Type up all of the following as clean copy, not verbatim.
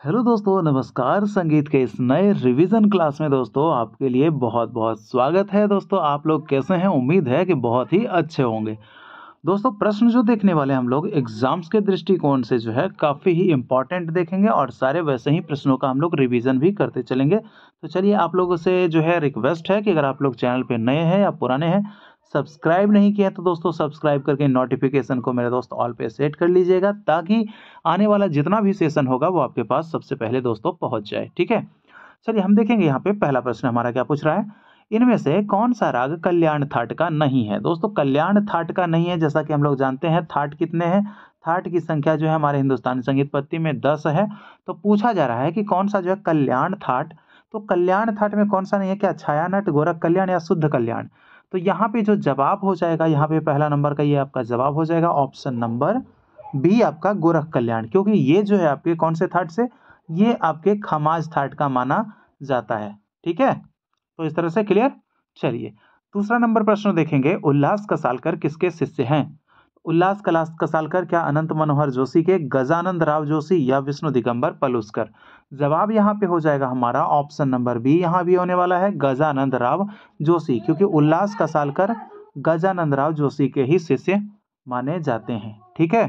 Hello दोस्तों, नमस्कार। संगीत के इस नए रिवीजन क्लास में दोस्तों आपके लिए बहुत-बहुत स्वागत है। दोस्तों आप लोग कैसे हैं? उम्मीद है कि बहुत ही अच्छे होंगे। दोस्तों प्रश्न जो देखने वाले हम लोग एग्ज़ाम्स के दृष्टिकोण से जो है काफ़ी ही इम्पोर्टेंट देखेंगे और सारे वैसे ही प्रश्नों का हम लोग रिवीजन भी करते चलेंगे। तो चलिए आप लोगों से जो है रिक्वेस्ट है कि अगर आप लोग चैनल पे नए हैं या पुराने हैं, सब्सक्राइब नहीं किया है तो दोस्तों सब्सक्राइब करके नोटिफ़िकेशन को मेरे दोस्त ऑल पे सेट कर लीजिएगा ताकि आने वाला जितना भी सेशन होगा वो आपके पास सबसे पहले दोस्तों पहुँच जाए, ठीक है? चलिए हम देखेंगे यहाँ पे पहला प्रश्न हमारा क्या पूछ रहा है, इनमें से कौन-सा राग कल्याण थाट का नहीं है? दोस्तों कल्याण थाट का नहीं है, जैसा कि हम लोग जानते हैं थाट कितने हैं? थाट की संख्या जो है हमारे हिंदुस्तानी संगीत पत्ती में 10 है। तो पूछा जा रहा है कि कौन-सा जो है कल्याण थाट, तो कल्याण थाट में कौन-सा नहीं है? क्या छायानट, गोरख कल्याण या शुद्ध कल्याण? तो यहाँ पे जो जवाब हो जाएगा, यहाँ पे पहला नंबर का ये आपका जवाब हो जाएगा ऑप्शन नंबर बी आपका गोरख कल्याण, क्योंकि ये जो है आपके कौन से थाट से? ये आपके खमाज थाट का माना जाता है, ठीक है? तो इस तरह से क्लियर? चलिए, दूसरा नंबर प्रश्न देखेंगे, उल्लास कसालकर किसके शिष्य हैं? उल्लास कलास कसालकर क्या अनंत मनोहर जोशी के, गजानंद राव जोशी या विष्णु दिगंबर पलुस्कर? जवाब यहाँ पे हो जाएगा हमारा ऑप्शन नंबर बी, यहाँ भी होने वाला है गजानंद राव जोशी, क्योंकि उल्लास कसालकर गजानंद राव जोशी के ही शिष्य माने जाते हैं, ठीक है?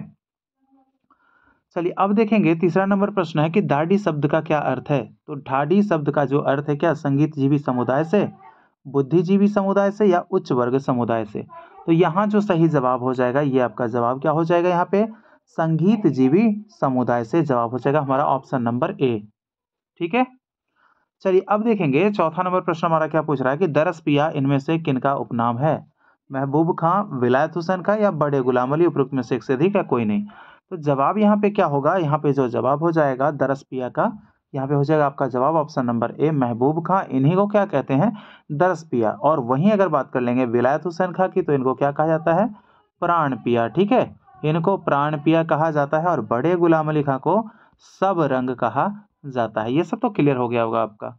चलिए अब देखेंगे तीसरा नंबर प्रश्न है कि ढाडी शब्द का क्या अर्थ है? तो ढाडी शब्द का जो अर्थ है क्या संगीतजीवी समुदाय से, बुद्धिजीवी समुदाय से या उच्च वर्ग समुदाय से? तो यहाँ जो सही जवाब हो जाएगा ये आपका जवाब क्या हो जाएगा यहाँ पे? संगीतजीवी समुदाय से जवाब हो जाएगा हमारा ऑप्शन नंबर ए, ठीक है? चलिए अब देखेंगे चौथा नंबर प्रश्न हमारा क्या पूछ रहा है कि दरस पिया इनमें से किनका उपनाम है? महबूब खां, विलायत हुसैन खां या बड़े गुलाम अली, उपरोक्त में से एक से अधिक या कोई नहीं? तो जवाब यहाँ पे क्या होगा? यहाँ पे जो जवाब हो जाएगा दरस पिया का, यहाँ पे हो जाएगा आपका जवाब ऑप्शन नंबर ए महबूब खां, इन्हीं को क्या कहते हैं? दरस पिया। और वहीं अगर बात कर लेंगे विलायत हुसैन खां की तो इनको क्या कहा जाता है? प्राण पिया, ठीक है? इनको प्राण पिया कहा जाता है और बड़े गुलाम अली खां को सब रंग कहा जाता है। ये सब तो क्लियर हो गया होगा आपका।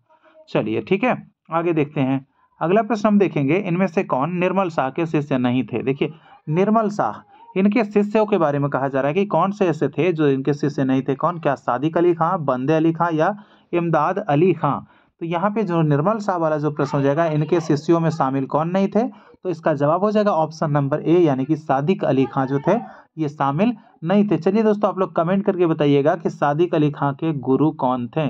चलिए ठीक है, आगे देखते हैं। अगला प्रश्न हम देखेंगे, इनमें से कौन निर्मल शाह के शिष्य नहीं थे? देखिए निर्मल शाह, इनके शिष्यों के बारे में कहा जा रहा है कि कौन से ऐसे थे जो इनके शिष्य नहीं थे? कौन? क्या सादिक अली खां, बंदे अली खां या इमदाद अली खां? तो यहाँ पे जो निर्मल शाह वाला जो प्रश्न हो जाएगा, इनके शिष्यों में शामिल कौन नहीं थे? तो इसका जवाब हो जाएगा ऑप्शन नंबर ए, यानी कि सादिक अली खां जो थे ये शामिल नहीं थे। चलिए दोस्तों आप लोग कमेंट करके बताइएगा कि सादिक अली खां के गुरु कौन थे?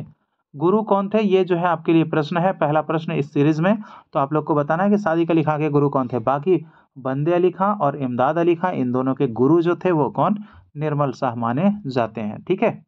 गुरु कौन थे? ये जो है आपके लिए प्रश्न है, पहला प्रश्न इस सीरीज में। तो आप लोग को बताना है कि सादिक अली खां के गुरु कौन थे। बाकी बंदे अली खां और इमदाद अली खां, इन दोनों के गुरु जो थे वो कौन? निर्मल शाह माने जाते हैं, ठीक है?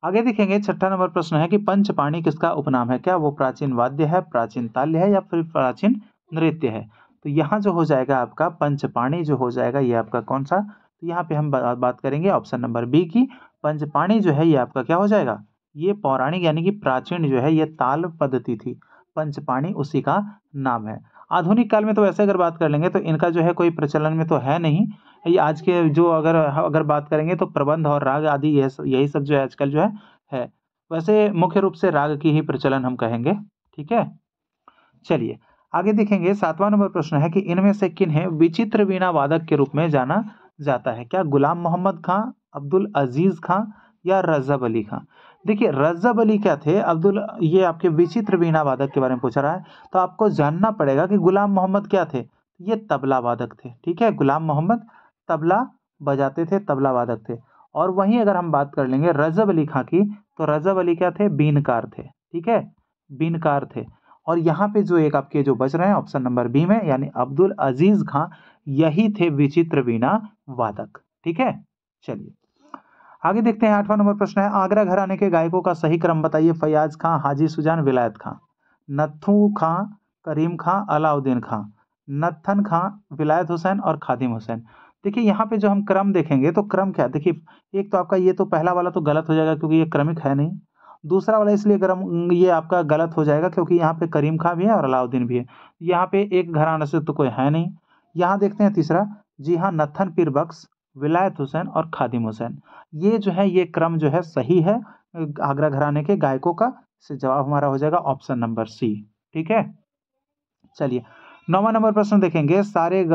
आगे देखेंगे छठा नंबर प्रश्न है कि पंचपाणी किसका उपनाम है? क्या वो प्राचीन वाद्य है, प्राचीन ताल्य है या फिर प्राचीन नृत्य है? तो यहाँ जो हो जाएगा आपका पंचपाणी जो हो जाएगा ये आपका कौन सा? तो यहाँ पे हम बात करेंगे ऑप्शन नंबर बी की। पंचपाणी जो है ये आपका क्या हो जाएगा? ये पौराणिक यानी कि प्राचीन जो है ये ताल पद्धति थी। पंचपाणी उसी का नाम है। आधुनिक काल में तो वैसे अगर बात कर लेंगे तो इनका जो है कोई प्रचलन में तो है नहीं। ये आज के जो अगर अगर बात करेंगे तो प्रबंध और राग आदि यही सब जो है आजकल जो है। वैसे मुख्य रूप से राग की ही प्रचलन हम कहेंगे, ठीक है? चलिए आगे देखेंगे, सातवां नंबर प्रश्न है कि इनमें से किन्हें विचित्र वीणा वादक के रूप में जाना जाता है? क्या गुलाम मोहम्मद खां, अब्दुल अजीज खां या रजब अली खां? देखिए रजब अली क्या थे, अब्दुल ये आपके विचित्र वीणा वादक के बारे में पूछा रहा है। तो आपको जानना पड़ेगा कि गुलाम मोहम्मद क्या थे? ये तबला वादक थे, ठीक है? गुलाम मोहम्मद तबला बजाते थे, तबला वादक थे। और वहीं अगर हम बात कर लेंगे रजब अली खां की, तो रजब अली क्या थे? बीनकार थे, ठीक है? बीनकार थे। और यहाँ पे जो एक आपके जो बच रहे हैं ऑप्शन नंबर बी में, यानी अब्दुल अजीज खां, यही थे विचित्र वीणा वादक, ठीक है? चलिए आगे देखते हैं। आठवां नंबर प्रश्न है, आगरा घराने के गायकों का सही क्रम बताइए। फैयाज खां, हाजी सुजान, विलायत खां? नत्थू खां, करीम खां, अलाउद्दीन खां? नत्थन खां, विलायत हुसैन और खादिम हुसैन? देखिए यहाँ पे जो हम क्रम देखेंगे तो क्रम क्या, देखिए एक तो आपका ये तो पहला वाला तो गलत हो जाएगा क्योंकि ये क्रमिक है नहीं। दूसरा वाला इसलिए ये आपका गलत हो जाएगा क्योंकि यहाँ पे करीम खां भी है और अलाउद्दीन भी है। यहाँ पे एक घराने से तो कोई है नहीं। यहाँ देखते हैं तीसरा, जी हाँ, नत्थन पीर बख्श, विलायत हुसैन और खादिम हुसैन। ये जो है ये क्रम जो है सही है आगरा घराने के गायकों का। से जवाब हमारा हो जाएगा ऑप्शन नंबर सी, ठीक है? चलिए नौवां नंबर प्रश्न देखेंगे, सारे ग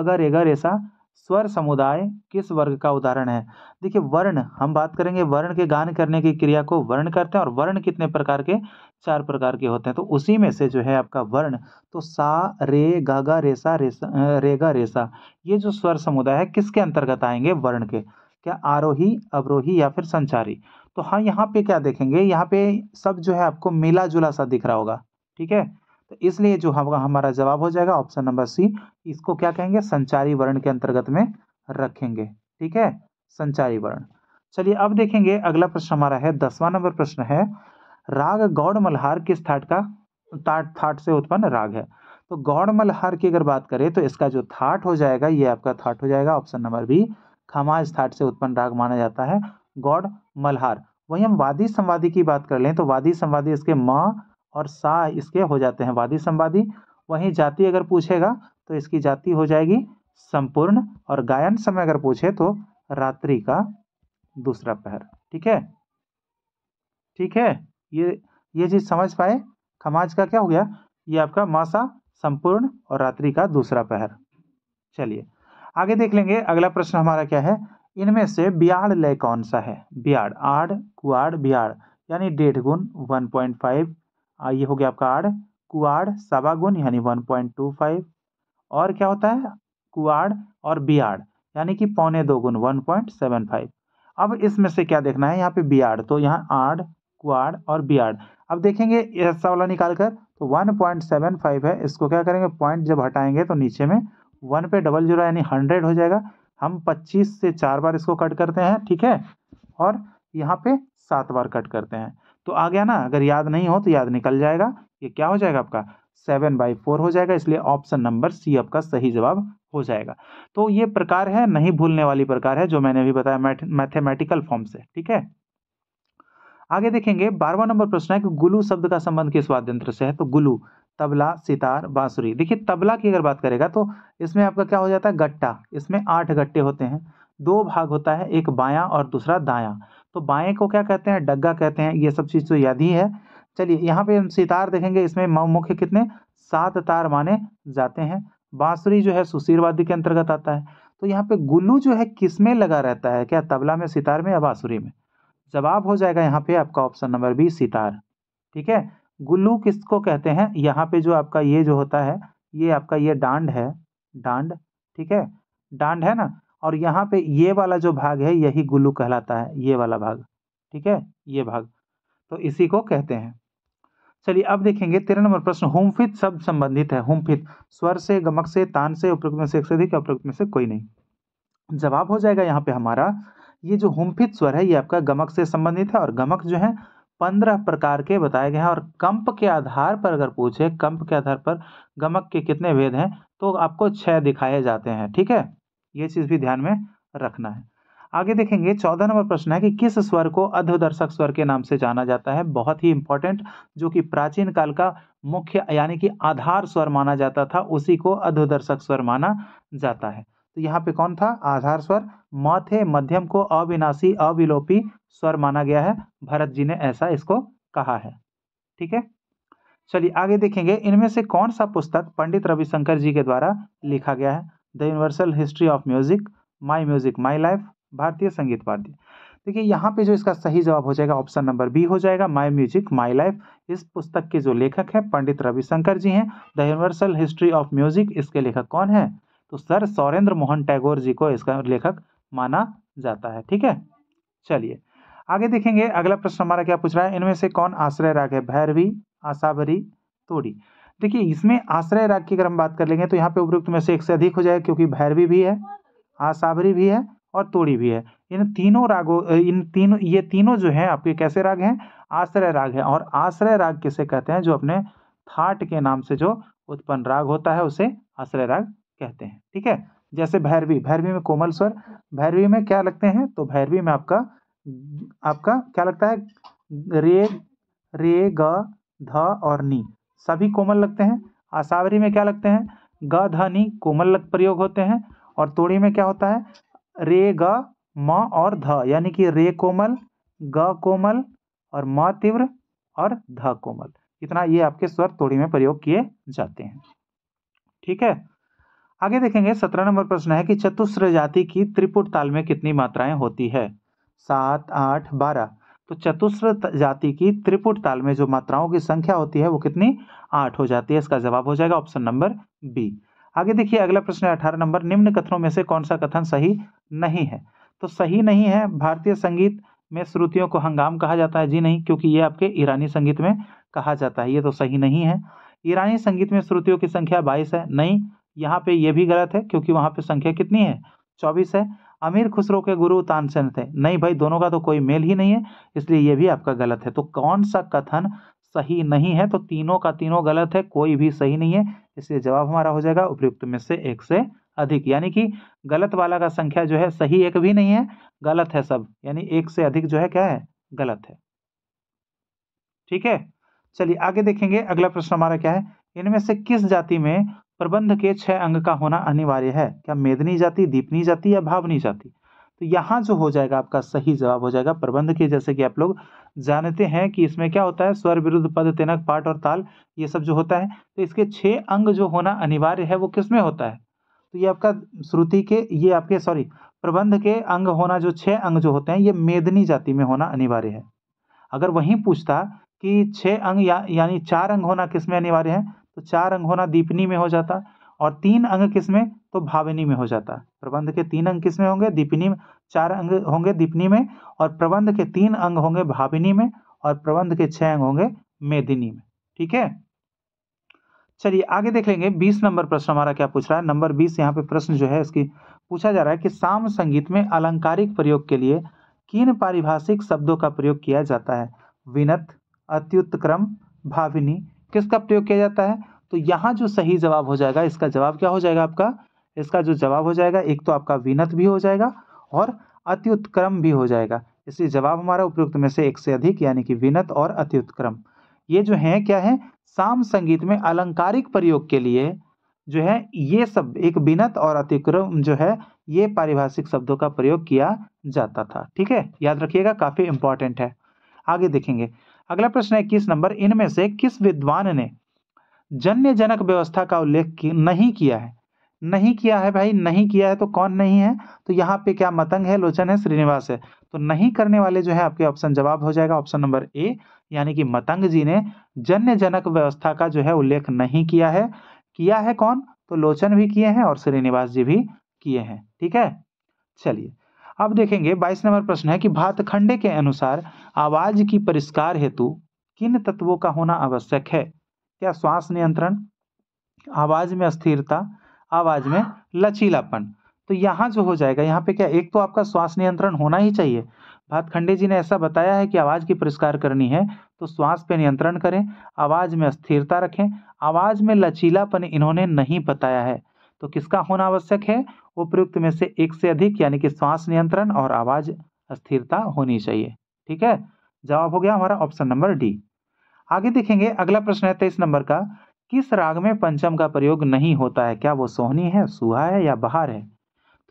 रे ग रे सा स्वर समुदाय किस वर्ग का उदाहरण है? देखिए वर्ण, हम बात करेंगे वर्ण के गान करने की क्रिया को वर्ण करते हैं, और वर्ण कितने प्रकार के? 4 प्रकार के होते हैं। तो उसी में से जो है आपका वर्ण, तो सा, रे, गा गा, रेसा, रेगा, रेसा, ये जो स्वर समुदाय है किसके अंतर्गत आएंगे? वर्ण के। क्या आरोही, अवरोही या फिर संचारी? तो हाँ, यहाँ पे क्या देखेंगे, यहाँ पे सब जो है आपको मिला जुला सा दिख रहा होगा। ठीक है, तो इसलिए जो हमारा जवाब हो जाएगा ऑप्शन नंबर सी, इसको क्या कहेंगे? संचारी वर्ण के अंतर्गत में रखेंगे। ठीक है, संचारी वर्ण। चलिए अब देखेंगे अगला प्रश्न हमारा है 10वां नंबर प्रश्न है, राग गौड़ मल्हार किस थाट का थाट से उत्पन्न राग है? तो गौड़ मल्हार की अगर बात करें तो इसका जो थाट हो जाएगा, ये आपका थाट हो जाएगा ऑप्शन नंबर बी, खमाज थाट से उत्पन्न राग माना जाता है गौड़ मल्हार। वहीं हम वादी संवादी की बात कर लें तो वादी संवादी इसके म और सा इसके हो जाते हैं वादी संवादी। वहीं जाति अगर पूछेगा तो इसकी जाति हो जाएगी संपूर्ण, और गायन समय अगर पूछे तो रात्रि का दूसरा पहर। ठीक है, ठीक है, ये चीज समझ पाए? खमाज का क्या हो गया? ये आपका मासा संपूर्ण और रात्रि का दूसरा पहर। चलिए आगे देख लेंगे अगला प्रश्न हमारा क्या है, इनमें से ब्याड़ लय कौन सा है? ब्याड़, आड़, कुआड़, ब्याड़, यानी 1.5 गुण 1.5, ये हो गया आपका आड़। कुआड़ सवा गुण यानी 1.25, और क्या होता है? कुआड़ और बियाड़ यानी कि 2.25 गुण 1.75। अब इसमें से क्या देखना है? यहाँ पे बियाड़, तो यहाँ आड़, कुआड़ और बियाड़। अब देखेंगे ऐसा वाला निकाल कर, तो 1.75 है, इसको क्या करेंगे? पॉइंट जब हटाएंगे तो नीचे में 1 पे 00 यानी 100 हो जाएगा। हम 25 से 4 बार इसको कट करते हैं। ठीक है, और यहाँ पे 7 बार कट करते हैं, तो आ गया ना? अगर याद नहीं हो तो याद निकल जाएगा। ये क्या हो जाएगा आपका? 7/4 हो जाएगा, इसलिए ऑप्शन नंबर सी आपका सही जवाब हो जाएगा। तो ये प्रकार है, नहीं भूलने वाली प्रकार है, जो मैंने अभी बताया मैथमेटिकल फॉर्म से। ठीक है, आगे देखेंगे 12वां नंबर प्रश्न है कि गुलू शब्द का संबंध किस वाद्य यंत्र से है? तो गुलू तबला, सितार, बांसुरी। देखिए तबला की अगर बात करेगा तो इसमें आपका क्या हो जाता है? गट्टा, इसमें 8 गट्टे होते हैं, 2 भाग होता है, एक बायां और दूसरा दायां। तो बाएं को क्या कहते हैं? डग्गा कहते हैं। ये सब चीज तो याद ही है। चलिए यहाँ पे हम सितार देखेंगे, इसमें मुख्य कितने? 7 तार माने जाते हैं। बांसुरी जो है सुशीर वाद्य के अंतर्गत आता है। तो यहाँ पे गुल्लू जो है किसमें लगा रहता है? क्या तबला में, सितार में या बांसुरी में? जवाब हो जाएगा यहाँ पे आपका ऑप्शन नंबर बी, सितार। ठीक है, गुल्लू किसको कहते हैं? यहाँ पे जो आपका ये जो होता है, ये आपका ये डांड है, डांड। ठीक है, डांड है ना, और यहाँ पे ये वाला जो भाग है यही गुल्लू कहलाता है, ये वाला भाग। ठीक है, ये भाग, तो इसी को कहते हैं। चलिए अब देखेंगे 13 नंबर प्रश्न, हुमफित शब्द संबंधित है। हुमफित स्वर से, गमक से, तान से, उपयुक्त में से एक से अधिक, उपयुक्त में से कोई नहीं। जवाब हो जाएगा यहाँ पे हमारा, ये जो हुमफित स्वर है ये आपका गमक से संबंधित है, और गमक जो है 15 प्रकार के बताए गए हैं। और कंप के आधार पर अगर पूछे, कंप के आधार पर गमक के कितने भेद हैं, तो आपको 6 दिखाए जाते हैं। ठीक है, ये चीज भी ध्यान में रखना है। आगे देखेंगे 14 नंबर प्रश्न है कि किस स्वर को अधोदर्शक स्वर के नाम से जाना जाता है? बहुत ही इंपॉर्टेंट, जो कि प्राचीन काल का मुख्य यानी कि आधार स्वर माना जाता था, उसी को अधोदर्शक स्वर माना जाता है। तो यहाँ पे कौन था? आधार स्वर। म थे, मध्यम को अविनाशी, अविलोपी स्वर माना गया है, भरत जी ने ऐसा इसको कहा है। ठीक है, चलिए आगे देखेंगे, इनमें से कौन सा पुस्तक पंडित रविशंकर जी के द्वारा लिखा गया है? The universal history of music, my music my life, भारतीय संगीत वाद्य। देखिए यहाँ पे जो इसका सही जवाब हो जाएगा ऑप्शन नंबर बी हो जाएगा, माई म्यूजिक माई लाइफ। इस पुस्तक के जो लेखक हैं पंडित रविशंकर जी हैं। The universal history of music, इसके लेखक कौन है? तो सर सौरेंद्र मोहन टैगोर जी को इसका लेखक माना जाता है। ठीक है, चलिए आगे देखेंगे अगला प्रश्न हमारा क्या पूछ रहा है, इनमें से कौन आश्रय राग है? भैरवी, आसावरी, तोड़ी। देखिए इसमें आश्रय राग की अगर हम बात कर लेंगे तो यहाँ पे उपयुक्त में से एक से अधिक हो जाएगा, क्योंकि भैरवी भी है, आसावरी भी है और तोड़ी भी है। इन तीनों रागों, ये तीनों जो है आपके कैसे राग हैं? आश्रय राग है। और आश्रय राग किसे कहते हैं? जो अपने थाट के नाम से जो उत्पन्न राग होता है उसे आश्रय राग कहते हैं। ठीक है, जैसे भैरवी, भैरवी में कोमल स्वर, भैरवी में क्या लगते हैं? तो भैरवी में आपका आपका क्या लगता है? रे, रे, ग, ध और नी, सभी कोमल लगते हैं। आसावरी में क्या लगते हैं? ग, ध, नी कोमल प्रयोग होते हैं। और तोड़ी में क्या होता है? रे, ग, म और ध, यानी कि रे कोमल, ग कोमल और म तीव्र और ध कोमल। इतना ये आपके स्वर तोड़ी में प्रयोग किए जाते हैं। ठीक है, आगे देखेंगे 17 नंबर प्रश्न है कि चतुस्र जाति की त्रिपुट ताल में कितनी मात्राएं होती है? 7, 8, 12। तो चतुस्र जाति की त्रिपुट ताल में जो मात्राओं की संख्या होती है वो कितनी? 8 हो जाती है। इसका जवाब हो जाएगा ऑप्शन नंबर बी। आगे देखिए अगला प्रश्न है 18 नंबर, निम्न कथनों में से कौन सा कथन सही नहीं है? तो सही नहीं है, भारतीय संगीत में श्रुतियों को हंगाम कहा जाता है। जी नहीं, क्योंकि ये आपके ईरानी संगीत में कहा जाता है, ये तो सही नहीं है। ईरानी संगीत में श्रुतियों की संख्या 22 है। नहीं, यहाँ पे ये भी गलत है क्योंकि वहाँ पे संख्या कितनी है? 24 है। अमीर खुसरो के गुरु तानसेन थे। नहीं भाई, दोनों का तो कोई मेल ही नहीं है, इसलिए ये भी आपका गलत है। तो कौन सा कथन सही नहीं है? तो तीनों का तीनों गलत है, कोई भी सही नहीं है। इसलिए जवाब हमारा हो जाएगा उपयुक्त में से एक से अधिक, यानी कि गलत वाला का संख्या जो है सही एक भी नहीं है, गलत है सब, यानी एक से अधिक जो है क्या है? गलत है। ठीक है, चलिए आगे देखेंगे। अगला प्रश्न हमारा क्या है? इनमें से किस जाति में प्रबंध के 6 अंग का होना अनिवार्य है? क्या मेदिनी जाति, दीपनी जाति या भावनी जाति? तो यहाँ जो हो जाएगा आपका सही जवाब हो जाएगा प्रबंध के। जैसे कि आप लोग जानते हैं कि इसमें क्या होता है? स्वर, विरुद्ध, पद, तिनक, पाठ और ताल, ये सब जो होता है, तो इसके 6 अंग जो होना अनिवार्य है वो किसमें होता है? तो ये आपका श्रुति के, ये आपके सॉरी प्रबंध के अंग होना, जो 6 अंग जो होते हैं ये मेदिनी जाति में होना अनिवार्य है। अगर वहीं पूछता कि 6 अंग यानी 4 अंग होना किसमें अनिवार्य है? तो 4 अंग होना दीपनी में हो जाता, और 3 अंग किसमें? तो भावनी में हो जाता। प्रबंध के 3 अंग किसमें होंगे? दीपनी में। 4 अंग होंगे दीपनी में, और प्रबंध के 3 अंग होंगे भाविनी में, और प्रबंध के 6 अंग होंगे मेदिनी में। ठीक है, चलिए आगे देख लेंगे। 20 नंबर प्रश्न हमारा क्या पूछ रहा है? नंबर 20 यहाँ पे प्रश्न जो है इसकी पूछा जा रहा है कि साम संगीत में अलंकारिक प्रयोग के लिए किन पारिभाषिक शब्दों का प्रयोग किया जाता है? विनत, अत्युत्क्रम, भाविनी, किसका प्रयोग किया जाता है? तो यहाँ जो सही जवाब हो जाएगा, इसका जवाब क्या हो जाएगा आपका? इसका जो जवाब हो जाएगा, एक तो आपका विनत भी हो जाएगा और अत्युत्क्रम भी हो जाएगा। इसलिए जवाब हमारा उपयुक्त में से एक से अधिक, यानी कि विनत और अत्युत्क्रम, ये जो है क्या है? साम संगीत में अलंकारिक प्रयोग के लिए जो है ये सब, एक विनत और अतिक्रम जो है, ये पारिभाषिक शब्दों का प्रयोग किया जाता था। ठीक है, याद रखिएगा, काफी इंपॉर्टेंट है। आगे देखेंगे अगला प्रश्न है 21 नंबर, इनमें से किस विद्वान ने जन्य जनक व्यवस्था का उल्लेख नहीं किया है? नहीं किया है भाई, नहीं किया है तो कौन नहीं है? तो यहाँ पे क्या मतंग है, लोचन है, श्रीनिवास है। तो नहीं करने वाले जो है आपके ऑप्शन जवाब हो जाएगा ऑप्शन नंबर ए, यानी कि मतंग जी ने जन्य जनक व्यवस्था का जो है उल्लेख नहीं किया है। किया है कौन? तो लोचन भी किए हैं और श्रीनिवास जी भी किए हैं। ठीक है, चलिए अब देखेंगे 22 नंबर प्रश्न है कि भातखंडे के अनुसार आवाज की परिष्कार हेतु किन तत्वों का होना आवश्यक है? क्या श्वास नियंत्रण, आवाज में स्थिरता, आवाज में लचीलापन? तो यहाँ जो हो जाएगा, यहाँ पे क्या, एक तो आपका श्वास नियंत्रण होना ही चाहिए। भातखंडे जी ने ऐसा बताया है कि आवाज की परिष्कार करनी है तो श्वास पे नियंत्रण करें, आवाज में स्थिरता रखें, आवाज में लचीलापन इन्होंने नहीं बताया है। तो किसका होना आवश्यक है? उपयुक्त में से एक से अधिक, यानी कि श्वास नियंत्रण और आवाज स्थिरता होनी चाहिए। ठीक है, जवाब हो गया हमारा ऑप्शन नंबर डी। आगे देखेंगे अगला प्रश्न है 23 नंबर का, किस राग में पंचम का प्रयोग नहीं होता है? क्या वो सोहनी है, सुहा है या बहार है?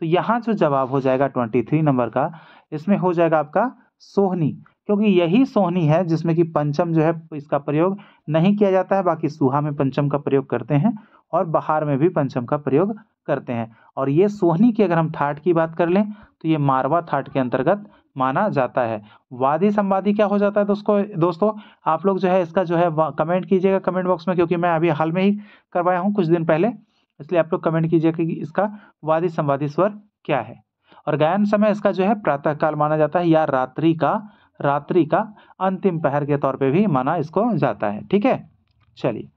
तो यहाँ जो जवाब हो जाएगा 23 नंबर का, इसमें हो जाएगा आपका सोहनी, क्योंकि यही सोहनी है जिसमें कि पंचम जो है इसका प्रयोग नहीं किया जाता है। बाकी सुहा में पंचम का प्रयोग करते हैं और बहार में भी पंचम का प्रयोग करते हैं। और ये सोहनी की अगर हम थाट की बात कर लें तो ये मारवा थाट के अंतर्गत माना जाता है। वादी संवादी क्या हो जाता है दोस्तों आप लोग जो है इसका जो है कमेंट कीजिएगा कमेंट बॉक्स में, क्योंकि मैं अभी हाल में ही करवाया हूँ कुछ दिन पहले, इसलिए आप लोग कमेंट कीजिएगा कि इसका वादी संवादी स्वर क्या है। और गायन समय इसका जो है प्रातः काल माना जाता है या रात्रि का अंतिम पहर के तौर पे भी माना इसको जाता है। ठीक है, चलिए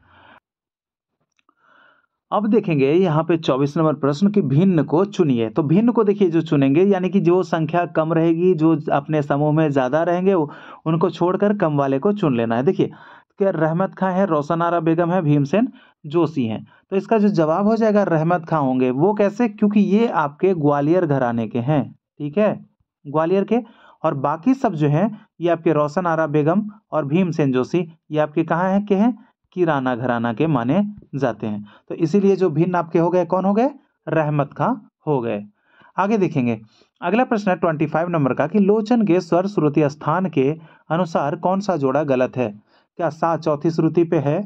अब देखेंगे यहाँ पे 24 नंबर प्रश्न कि भिन्न को चुनिए। तो भिन्न को देखिए जो चुनेंगे, यानी कि जो संख्या कम रहेगी, जो अपने समूह में ज्यादा रहेंगे उनको छोड़कर कम वाले को चुन लेना है। देखिए क्या रहमत खां है, रोशन आरा बेगम है, भीमसेन जोशी हैं। तो इसका जो जवाब हो जाएगा रहमत खां होंगे। वो कैसे? क्योंकि ये आपके ग्वालियर घराने के हैं। ठीक है, ग्वालियर के। और बाकी सब जो है ये आपके रोशन आरा बेगम और भीमसेन जोशी, ये आपके कहाँ हैं के हैं? किराना घराना के माने जाते हैं। तो इसीलिए जो भिन्न आपके हो गए कौन हो गए? रहमत खां हो गए। आगे देखेंगे अगला प्रश्न है 25 नंबर का कि लोचन के स्वर श्रुति स्थान के अनुसार कौन सा जोड़ा गलत है? क्या सा चौथी श्रुति पे है,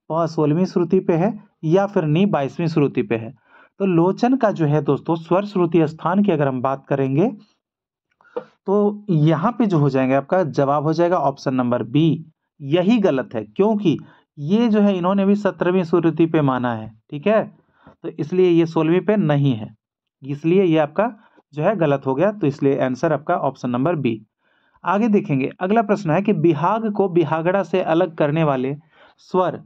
प 16वीं श्रुति पे है, या फिर नी 22वीं श्रुति पे है? तो लोचन का जो है दोस्तों स्वर श्रुति स्थान की अगर हम बात करेंगे तो यहाँ पे जो हो जाएंगे आपका जवाब हो जाएगा ऑप्शन नंबर बी। यही गलत है क्योंकि ये जो है इन्होंने भी 17वीं श्रुति पे माना है, ठीक है, तो इसलिए ये 16वीं पे नहीं है, इसलिए ये आपका जो है गलत हो गया, तो इसलिए आंसर आपका ऑप्शन नंबर बी। आगे देखेंगे, अगला प्रश्न है कि बिहाग को बिहागड़ा से अलग करने वाले स्वर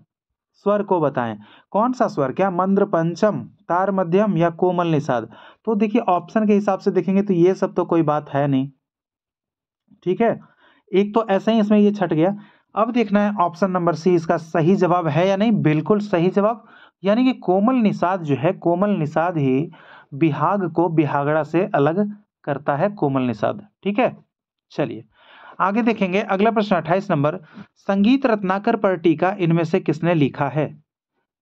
स्वर को बताएं। कौन सा स्वर, क्या मंद्र पंचम, तार मध्यम या कोमल निषाद? तो देखिए ऑप्शन के हिसाब से देखेंगे तो ये सब तो कोई बात है नहीं, ठीक है, एक तो ऐसे ही इसमें ये छट गया। अब देखना है ऑप्शन नंबर सी इसका सही जवाब है या नहीं। बिल्कुल सही जवाब, यानी कि कोमल निषाद जो है, कोमल निषाद ही बिहाग को बिहागड़ा से अलग करता है, कोमल निषाद, ठीक है। चलिए आगे देखेंगे, अगला प्रश्न 28 नंबर, संगीत रत्नाकर पर टीका इनमें से किसने लिखा है?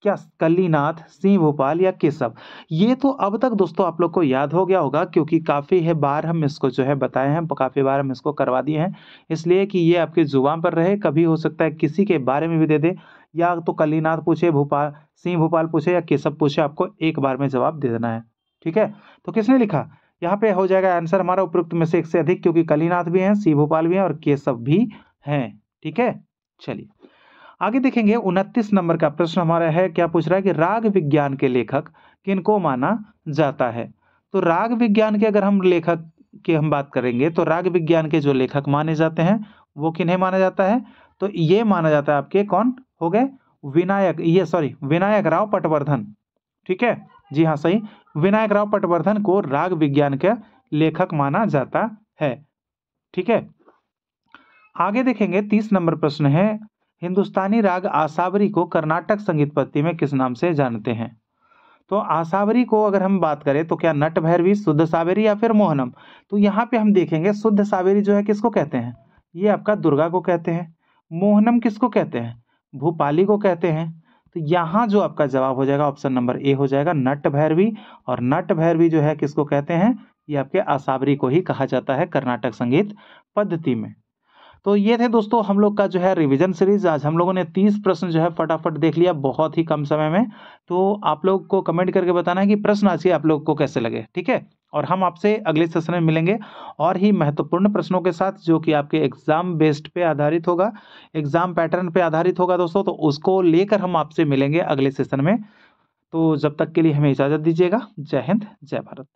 क्या कल्लीनाथ, सिंह भोपाल या केशव? ये तो अब तक दोस्तों आप लोग को याद हो गया होगा क्योंकि काफी है बार हम इसको जो है बताए हैं, काफी बार हम इसको करवा दिए हैं, इसलिए कि ये आपके जुबान पर रहे। कभी हो सकता है किसी के बारे में भी दे दे, या तो कल्लीनाथ पूछे, भोपाल सिंह भोपाल पूछे या केशव पूछे, आपको एक बार में जवाब दे देना है, ठीक है। तो किसने लिखा, यहाँ पे हो जाएगा आंसर हमारा उपरोक्त में से एक से अधिक, क्योंकि कल्लीनाथ भी हैं, सिंह भोपाल भी हैं और केशव भी हैं, ठीक है। चलिए आगे देखेंगे, 29 नंबर का प्रश्न हमारा है, क्या पूछ रहा है कि राग विज्ञान के लेखक किनको माना जाता है? तो राग विज्ञान के अगर हम लेखक की हम बात करेंगे तो राग विज्ञान के जो लेखक माने जाते हैं वो किन्हें माना जाता है? तो ये माना जाता है आपके कौन हो गए, विनायक राव पटवर्धन, ठीक है, जी हाँ सही, विनायक राव पटवर्धन को राग विज्ञान का लेखक माना जाता है, ठीक है। आगे देखेंगे 30 नंबर प्रश्न है, हिंदुस्तानी राग आसावरी को कर्नाटक संगीत पद्धति में किस नाम से जानते हैं? तो आसावरी को अगर हम बात करें तो क्या नट भैरवी, शुद्ध सावेरी या फिर मोहनम? तो यहाँ पे हम देखेंगे शुद्ध सावेरी जो है किसको कहते हैं, ये आपका दुर्गा को कहते हैं। मोहनम किसको कहते हैं, भूपाली को कहते हैं। तो यहाँ जो आपका जवाब हो जाएगा ऑप्शन नंबर ए हो जाएगा, नट भैरवी। और नट भैरवी जो है किसको कहते हैं, ये आपके आसावरी को ही कहा जाता है कर्नाटक संगीत पद्धति में। तो ये थे दोस्तों हम लोग का जो है रिवीजन सीरीज। आज हम लोगों ने 30 प्रश्न जो है फटाफट देख लिया बहुत ही कम समय में। तो आप लोग को कमेंट करके बताना है कि प्रश्न आज के आप लोग को कैसे लगे, ठीक है। और हम आपसे अगले सेशन में मिलेंगे और ही महत्वपूर्ण प्रश्नों के साथ, जो कि आपके एग्जाम बेस्ड पे आधारित होगा, एग्जाम पैटर्न पे आधारित होगा दोस्तों। तो उसको लेकर हम आपसे मिलेंगे अगले सेशन में। तो जब तक के लिए हमें इजाजत दीजिएगा। जय हिंद, जय भारत।